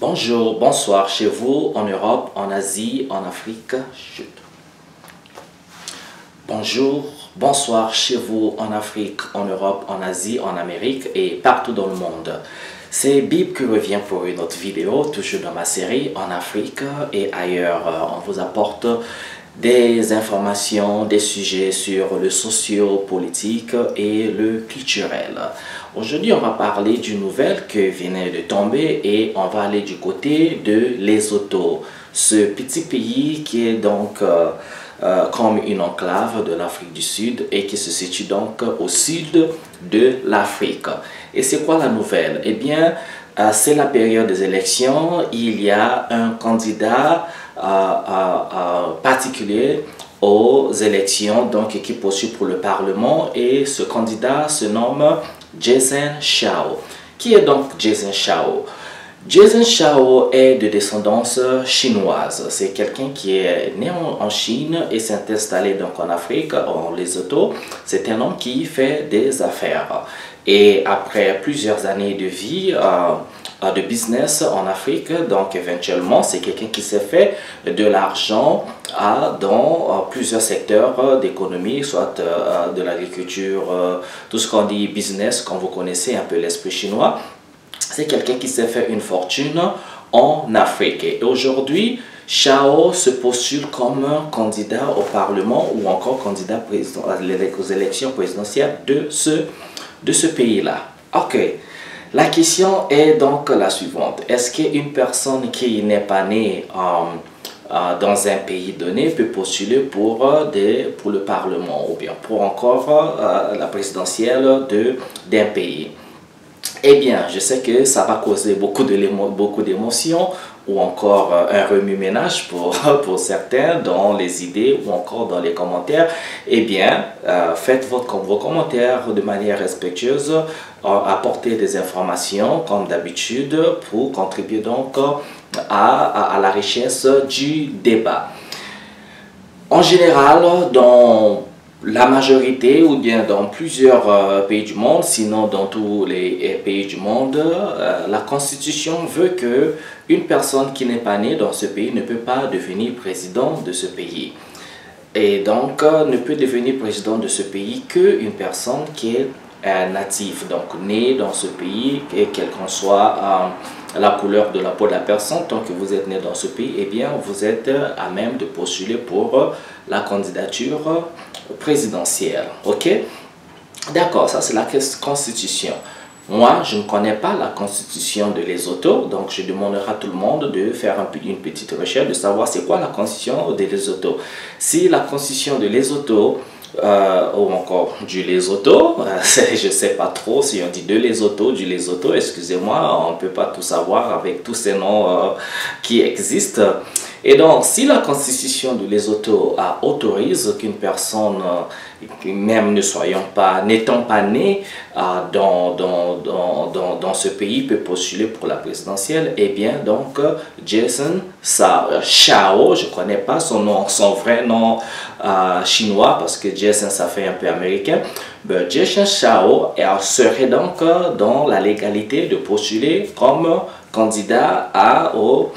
Bonjour, bonsoir chez vous, en Europe, en Asie, en Afrique. Chut. Bonjour, bonsoir chez vous, en Afrique, en Europe, en Asie, en Amérique et partout dans le monde. C'est Bib qui revient pour une autre vidéo, toujours dans ma série en Afrique et ailleurs. On vous apporte des informations, des sujets sur le socio-politique et le culturel. Aujourd'hui, on va parler d'une nouvelle qui vient de tomber et on va aller du côté de Lesotho, ce petit pays qui est donc comme une enclave de l'Afrique du Sud et qui se situe donc au sud de l'Afrique. Et c'est quoi la nouvelle? Eh bien, c'est la période des élections. Il y a un candidat particulier aux élections donc, qui poursuit pour le Parlement et ce candidat se nomme Jason Chao. Qui est donc Jason Chao? Jason Chao est de descendance chinoise. C'est quelqu'un qui est né en Chine et s'est installé donc en Afrique, en Lesotho. C'est un homme qui fait des affaires. Et après plusieurs années de vie, de business en Afrique, donc éventuellement c'est quelqu'un qui s'est fait de l'argent dans plusieurs secteurs d'économie, soit de l'agriculture, tout ce qu'on dit business, comme vous connaissez un peu l'esprit chinois. C'est quelqu'un qui s'est fait une fortune en Afrique. Et aujourd'hui, Chao se postule comme candidat au Parlement ou encore candidat aux élections présidentielles de ce pays-là. Ok. La question est donc la suivante. Est-ce qu'une personne qui n'est pas née dans un pays donné peut postuler pour le Parlement ou bien pour encore la présidentielle d'un pays? Eh bien, je sais que ça va causer beaucoup d'émotions ou encore un remue-ménage pour certains dans les idées ou encore dans les commentaires. Eh bien, faites vos commentaires de manière respectueuse, apportez des informations comme d'habitude pour contribuer donc à la richesse du débat. En général, dans la majorité ou bien dans plusieurs pays du monde, sinon dans tous les pays du monde, la Constitution veut que une personne qui n'est pas née dans ce pays ne peut pas devenir président de ce pays. Et donc ne peut devenir président de ce pays qu'une personne qui est native, donc née dans ce pays, et quelle qu'en soit la couleur de la peau de la personne, tant que vous êtes né dans ce pays, eh bien vous êtes à même de postuler pour la candidature présidentielle. Ok? D'accord, ça c'est la constitution. Moi, je ne connais pas la constitution de Lesotho, donc je demanderai à tout le monde de faire une petite recherche, de savoir c'est quoi la constitution de Lesotho. Si la constitution de Lesotho ou encore du Lesotho, je ne sais pas trop si on dit de Lesotho, du Lesotho, excusez-moi, on ne peut pas tout savoir avec tous ces noms qui existent. Et donc, si la constitution de Lesotho autorise qu'une personne, même n'étant pas née dans ce pays, peut postuler pour la présidentielle, eh bien, donc, Jason Chao, je ne connais pas son vrai nom chinois, parce que Jason, ça fait un peu américain, mais Jason Chao serait donc dans la légalité de postuler comme candidat au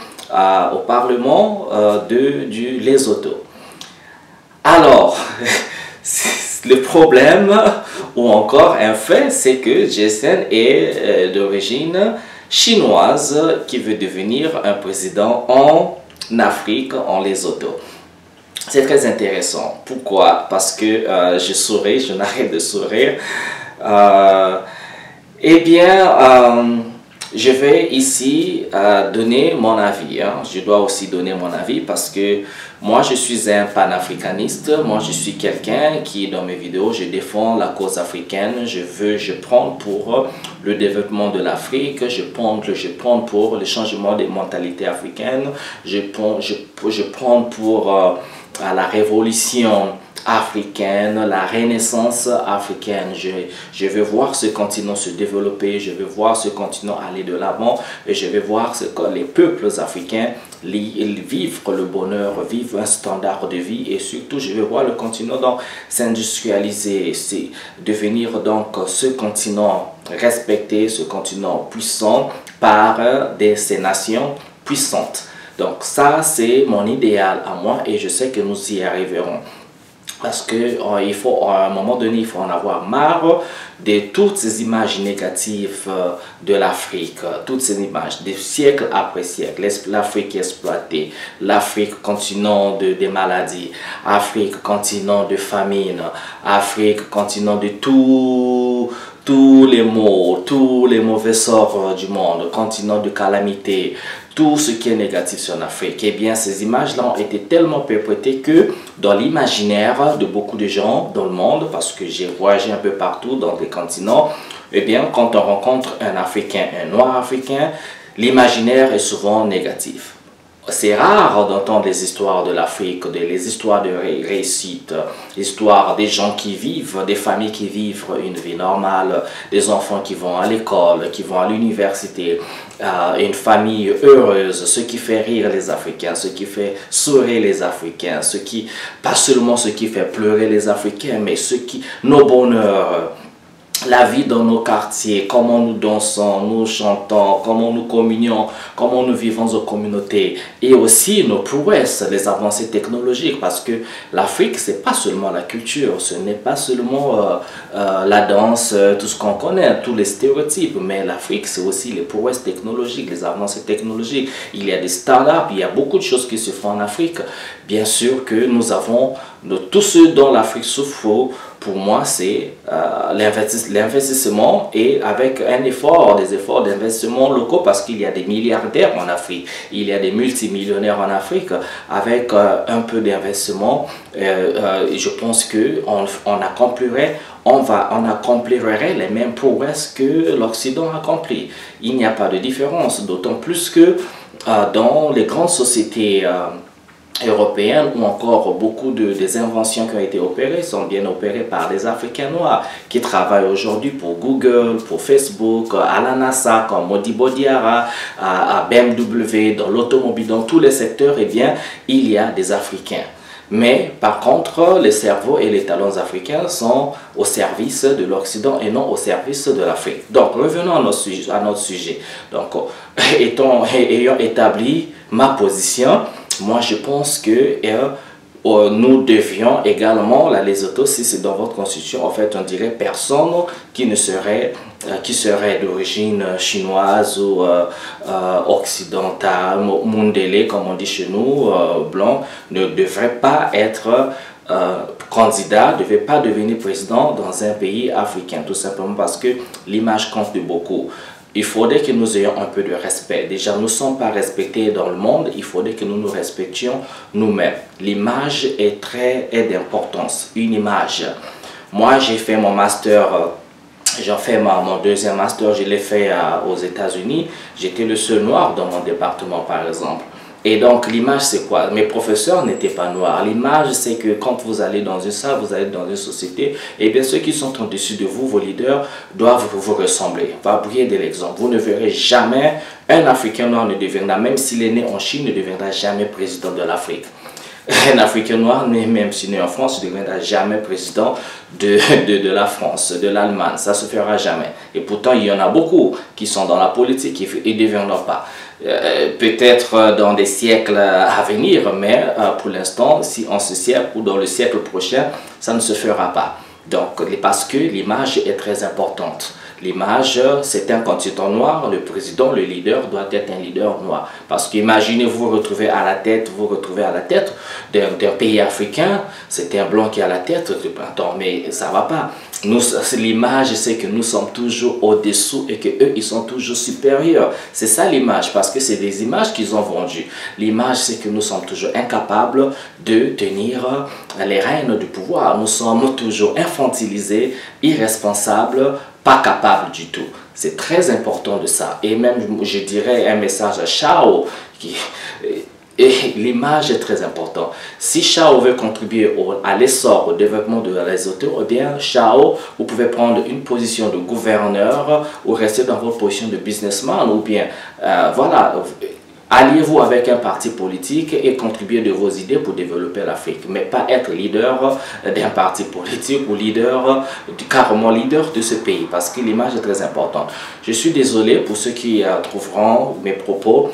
Parlement du Lesotho. Alors, le problème, ou encore un fait, c'est que Jason est d'origine chinoise qui veut devenir un président en Afrique, en Lesotho. C'est très intéressant. Pourquoi? Parce que je souris, je n'arrête de sourire. Eh bien, je vais ici donner mon avis. Je dois aussi donner mon avis parce que moi, je suis un panafricaniste. Moi, je suis quelqu'un qui, dans mes vidéos, je défends la cause africaine. Je prends pour le développement de l'Afrique. Je prends pour le changement des mentalités africaines. Je prends pour la révolution africaine, la renaissance africaine. Je veux voir ce continent se développer, je veux voir ce continent aller de l'avant et je veux voir ce que les peuples africains vivre le bonheur, vivre un standard de vie et surtout je veux voir le continent s'industrialiser, devenir donc ce continent respecté, ce continent puissant par ces nations puissantes. Donc ça, c'est mon idéal à moi et je sais que nous y arriverons. Parce que il faut, à un moment donné, il faut en avoir marre de toutes ces images négatives de l'Afrique, toutes ces images, des siècles après siècle, l'Afrique exploitée, l'Afrique continent de maladies, Afrique continent de famine, Afrique continent de tous les maux, tous les mauvais sorts du monde, continent de calamité, tout ce qui est négatif sur l'Afrique. Eh bien, ces images-là ont été tellement perpétrées que dans l'imaginaire de beaucoup de gens dans le monde, parce que j'ai voyagé un peu partout dans les continents, eh bien, quand on rencontre un Africain, un noir africain, l'imaginaire est souvent négatif. C'est rare d'entendre les histoires de l'Afrique, les histoires de réussite, l'histoire des gens qui vivent, des familles qui vivent une vie normale, des enfants qui vont à l'école, qui vont à l'université, une famille heureuse, ce qui fait rire les Africains, ce qui fait sourire les Africains, pas seulement ce qui fait pleurer les Africains, mais nos bonheurs. La vie dans nos quartiers, comment nous dansons, nous chantons, comment nous communions, comment nous vivons en communauté. Et aussi nos prouesses, les avancées technologiques. Parce que l'Afrique, ce n'est pas seulement la culture, ce n'est pas seulement la danse, tout ce qu'on connaît, tous les stéréotypes. Mais l'Afrique, c'est aussi les prouesses technologiques, les avancées technologiques. Il y a des startups, il y a beaucoup de choses qui se font en Afrique. Bien sûr que nous avons tout ce dont l'Afrique souffre. Pour moi, c'est l'investissement et avec des efforts d'investissement locaux parce qu'il y a des milliardaires en Afrique, il y a des multimillionnaires en Afrique. Avec un peu d'investissement, je pense qu'on accomplirait les mêmes prouesses que l'Occident accomplit. Il n'y a pas de différence, d'autant plus que dans les grandes sociétés européennes ou encore beaucoup des inventions qui ont été opérées sont bien opérées par des Africains noirs qui travaillent aujourd'hui pour Google, pour Facebook, à la NASA comme Modibo Diarra, à BMW, dans l'automobile, dans tous les secteurs, eh bien, il y a des Africains. Mais par contre, les cerveaux et les talents africains sont au service de l'Occident et non au service de l'Afrique. Donc revenons à notre sujet. Donc, ayant établi ma position, moi, je pense que nous devions également, la Lesotho, si c'est dans votre constitution, en fait, on dirait personne qui serait d'origine chinoise ou occidentale, mundélé, comme on dit chez nous, blanc, ne devrait pas être candidat, ne devait pas devenir président dans un pays africain, tout simplement parce que l'image compte de beaucoup. Il faudrait que nous ayons un peu de respect. Déjà, nous ne sommes pas respectés dans le monde. Il faudrait que nous nous respections nous-mêmes. L'image est d'importance. Une image. Moi, j'ai fait mon master, mon deuxième master, je l'ai fait aux États-Unis. J'étais le seul noir dans mon département, par exemple. Et donc, l'image, c'est quoi? Mes professeurs n'étaient pas noirs. L'image, c'est que quand vous allez dans une salle, vous allez dans une société, et bien ceux qui sont au-dessus de vous, vos leaders, doivent vous ressembler. Va briller de l'exemple. Vous ne verrez jamais un Africain noir ne deviendra, même s'il est né en Chine, ne deviendra jamais président de l'Afrique. Un Africain noir, même s'il est né en France, ne deviendra jamais président de la France, de l'Allemagne. Ça ne se fera jamais. Et pourtant, il y en a beaucoup qui sont dans la politique et ne deviendront pas. Peut-être dans des siècles à venir, mais pour l'instant, si en ce siècle ou dans le siècle prochain, ça ne se fera pas. Donc, parce que l'image est très importante. L'image, c'est un continent noir, le président, le leader doit être un leader noir. Parce qu'imaginez vous retrouver à la tête d'un pays africain, c'est un blanc qui est à la tête, mais ça ne va pas. L'image, c'est que nous sommes toujours au-dessous et qu'eux, ils sont toujours supérieurs. C'est ça l'image, parce que c'est des images qu'ils ont vendues. L'image, c'est que nous sommes toujours incapables de tenir les rênes du pouvoir. Nous sommes toujours infantilisés, irresponsables, pas capables du tout. C'est très important de ça. Et même, je dirais un message à Chao et l'image est très importante. Si Chao veut contribuer à l'essor, au développement de la Lesotho, eh bien, Chao, vous pouvez prendre une position de gouverneur ou rester dans votre position de businessman ou bien, voilà, Alliez-vous avec un parti politique et contribuez de vos idées pour développer l'Afrique, mais pas être leader d'un parti politique ou carrément leader de ce pays, parce que l'image est très importante. Je suis désolé pour ceux qui trouveront mes propos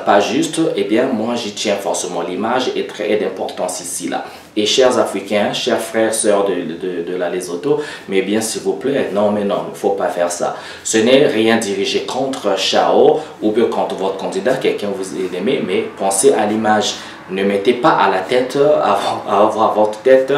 pas justes. Eh bien, moi j'y tiens forcément. L'image est très d'importance ici, là. Et chers Africains, chers frères, sœurs de la Lesotho, mais bien s'il vous plaît, non, mais non, il ne faut pas faire ça. Ce n'est rien dirigé contre Chao ou bien contre votre candidat, quelqu'un vous aimez, mais pensez à l'image. Ne mettez pas à la tête, à avoir votre tête,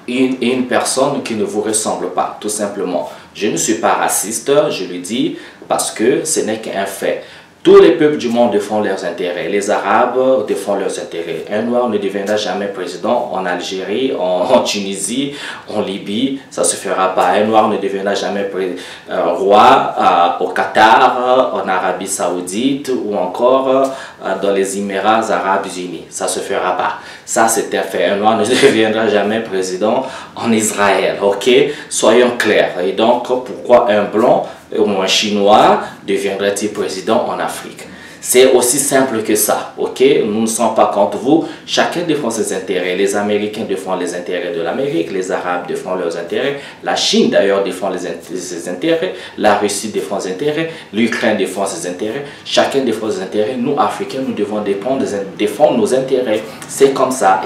une personne qui ne vous ressemble pas, tout simplement. Je ne suis pas raciste, je le dis, parce que ce n'est qu'un fait. Tous les peuples du monde défendent leurs intérêts. Les Arabes défendent leurs intérêts. Un noir ne deviendra jamais président en Algérie, en Tunisie, en Libye. Ça ne se fera pas. Un noir ne deviendra jamais roi au Qatar, en Arabie Saoudite ou encore dans les Émirats Arabes Unis. Ça ne se fera pas. Ça, c'est un fait. Un noir ne deviendra jamais président en Israël. Ok? Soyons clairs. Et donc, pourquoi un blanc ou un Chinois deviendrait-il président en Afrique? C'est aussi simple que ça, ok? Nous ne sommes pas contre vous. Chacun défend ses intérêts. Les Américains défendent les intérêts de l'Amérique. Les Arabes défendent leurs intérêts. La Chine, d'ailleurs, défend ses intérêts. La Russie défend ses intérêts. L'Ukraine défend ses intérêts. Chacun défend ses intérêts. Nous, Africains, nous devons défendre nos intérêts. C'est comme ça.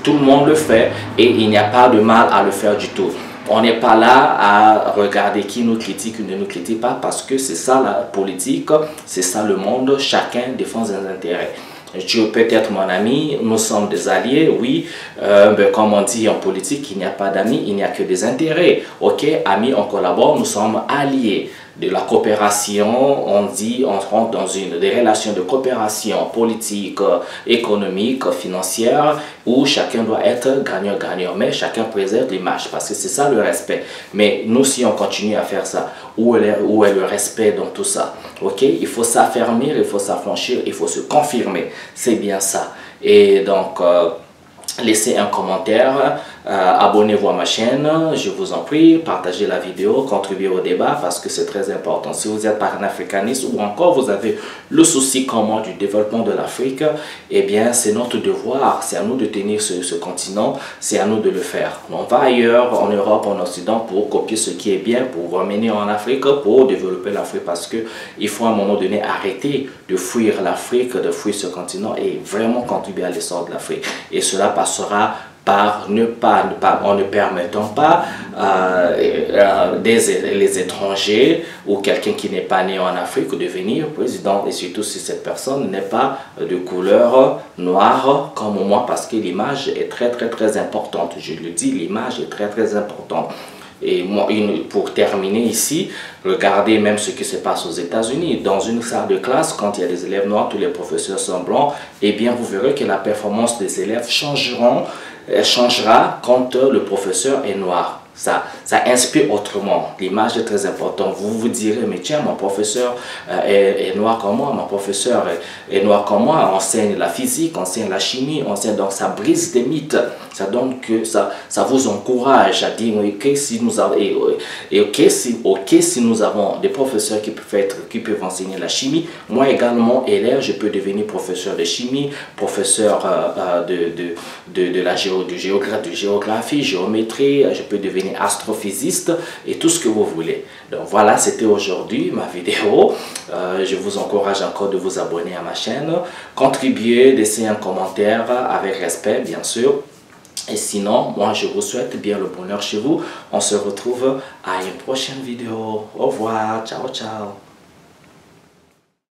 Tout le monde le fait et il n'y a pas de mal à le faire du tout. On n'est pas là à regarder qui nous critique ou ne nous critique pas, parce que c'est ça la politique, c'est ça le monde, chacun défend ses intérêts. Tu peux être mon ami, nous sommes des alliés, oui, comme on dit en politique, il n'y a pas d'amis, il n'y a que des intérêts. Ok, amis, on collabore, nous sommes alliés. De la coopération, on dit, on rentre dans des relations de coopération politique, économique, financière, où chacun doit être gagnant-gagnant, mais chacun préserve l'image, parce que c'est ça le respect. Mais nous, si on continue à faire ça, où est le respect dans tout ça? Ok, il faut s'affermir, il faut s'affranchir, il faut se confirmer, c'est bien ça. Et donc, laissez un commentaire, abonnez-vous à ma chaîne, je vous en prie, partagez la vidéo, contribuez au débat parce que c'est très important. Si vous êtes panafricaniste ou encore vous avez le souci commun du développement de l'Afrique, eh bien c'est notre devoir, c'est à nous de tenir ce continent, c'est à nous de le faire. On va ailleurs, en Europe, en Occident, pour copier ce qui est bien, pour ramener en Afrique, pour développer l'Afrique, parce qu'il faut à un moment donné arrêter de fuir l'Afrique, de fuir ce continent et vraiment contribuer à l'essor de l'Afrique. Et cela passera par en ne permettant pas les étrangers ou quelqu'un qui n'est pas né en Afrique devenir président, et surtout si cette personne n'est pas de couleur noire comme moi, parce que l'image est très importante. Je le dis, l'image est très importante. Et moi, pour terminer ici, regardez même ce qui se passe aux États-Unis. Dans une salle de classe, quand il y a des élèves noirs, tous les professeurs sont blancs, eh bien vous verrez que la performance des élèves changera quand le professeur est noir. Ça inspire autrement. L'image est très importante. Vous vous direz, mais tiens, mon professeur est noir comme moi, mon professeur est noir comme moi, enseigne la physique, enseigne la chimie, enseigne, donc ça brise des mythes. Ça donne que ça vous encourage à dire, ok, si nous avons, si nous avons des professeurs qui peuvent enseigner la chimie, moi également, élève, je peux devenir professeur de chimie, professeur de géographie, géométrie, je peux devenir astrophysiste et tout ce que vous voulez. Donc voilà, c'était aujourd'hui ma vidéo. Je vous encourage encore de vous abonner à ma chaîne, contribuer, laisser un commentaire avec respect, bien sûr. Et sinon, moi je vous souhaite bien le bonheur chez vous. On se retrouve à une prochaine vidéo. Au revoir, ciao ciao.